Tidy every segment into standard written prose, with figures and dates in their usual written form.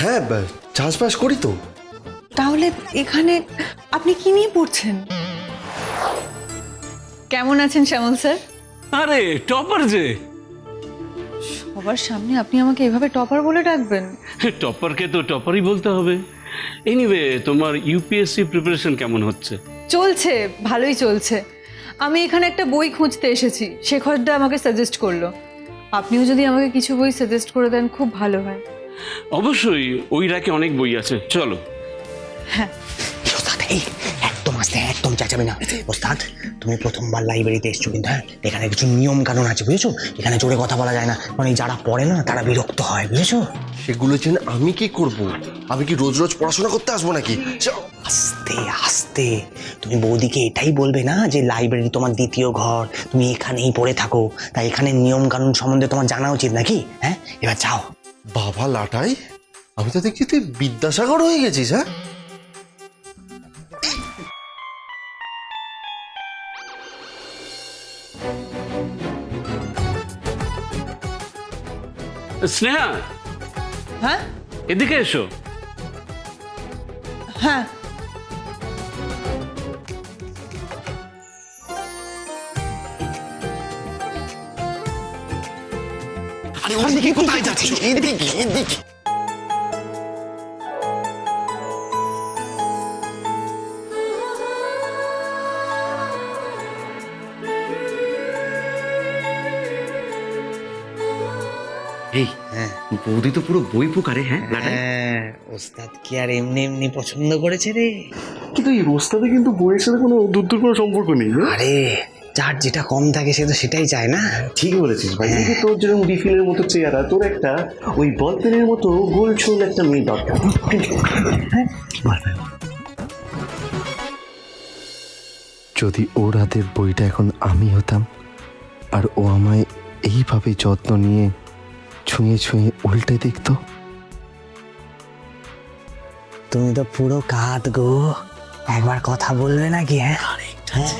হ্যাঁ, চাষবাস করি তো। তাহলে এখানে আপনি কি নিয়ে পড়ছেন? কেমন আছেন শ্যামল স্যার? আরে টপার যে। সবার সামনে আপনি আমাকে এভাবে টপার বলে ডাকবেন? টপারকে তো টপারই বলতে হবে। এনিওয়ে, তোমার ইউপিএসসি প্রিপারেশন কেমন হচ্ছে? চলছে, ভালোই চলছে। আমি এখানে একটা বই খুঁজতে এসেছি, শেখরদা আমাকে সাজেস্ট করলো। আপনিও যদি আমাকে কিছু বই সাজেস্ট করে দেন খুব ভালো হয়। অবশ্যই, ওই রাকে অনেক বই আছে, চলো। হ্যাঁ। ওস্তাদ, এই একদম আস্তে, একদম চেঁচাবি না। ওস্তাদ, তুমি প্রথমবার লাইব্রেরিতে এসছো, কিন্তু হ্যাঁ এখানে কিছু নিয়ম কানুন আছে, বুঝেছো? এখানে জোরে কথা বলা যায় না, মানে যারা পড়ে না তারা বিরক্ত হয়, বুঝেছো? সেগুলো জেনে আমি কি করব? আমি কি রোজ রোজ পড়াশোনা করতে আসবো নাকি? আস্তে আস্তে তুমি বৌদিকে এটাই বলবে না যে লাইব্রেরি তোমার দ্বিতীয় ঘর, তুমি এখানেই পড়ে থাকো, তাই এখানে নিয়ম কানুন সম্বন্ধে তোমার জানা উচিত নাকি? হ্যাঁ, এবার যাও। বাবা লাটাই, আমি তো দেখছি তুই বিদ্যাসাগর হয়ে গেছিস। হ্যাঁ, স্নেহা, হ্যাঁ এদিকে এসো। হ্যাঁ। আরে ওদিকে কোথায় যাচ্ছিস? এদিকে এদিকে। এই বৌদি তো পুরো বই পোকারে। হ্যাঁ লাটাই, হ্যাঁ, ওস্তাদ কি আর এমনি এমনি পছন্দ করেছে রে? কিন্তু এই রোস্তাতে কিন্তু বইয়ের সাথে কোনো দূর কোনো সম্পর্ক নেই। আরে যার যেটা কম থাকে সে তো সেটাই চায় না। ঠিক বলেছিস ভাই। এই যে তোর যেরকম রিফিলের মতো চেহারা, তোর একটা ওই বলপেনের মতো গোল ছোল একটা মেয়ে দরকার। যদি ওর হাতের বইটা এখন আমি হতাম আর ও আমায় এইভাবে যত্ন নিয়ে ছুঁয়ে ছুঁয়ে উল্টে দেখতো। তুমি তো পুরো কাঁদ গো, একবার কথা বলবে নাকি? হ্যাঁ, হ্যাঁ।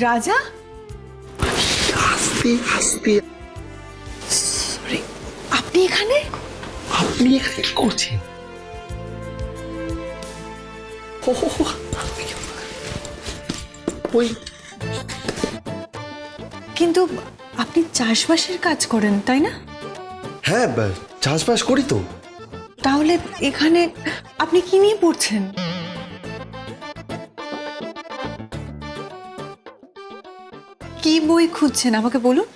রাজা, আস্তে আস্তে। সরি, আপনি এখানে? আপনি এখানে কি করছেন? ওই কিন্তু আপনি চাষবাসের কাজ করেন তাই না? হ্যাঁ, চাষবাস করি তো। তাহলে এখানে আপনি কি নিয়ে পড়ছেন? কি বই খুঁজছেন আমাকে বলুন।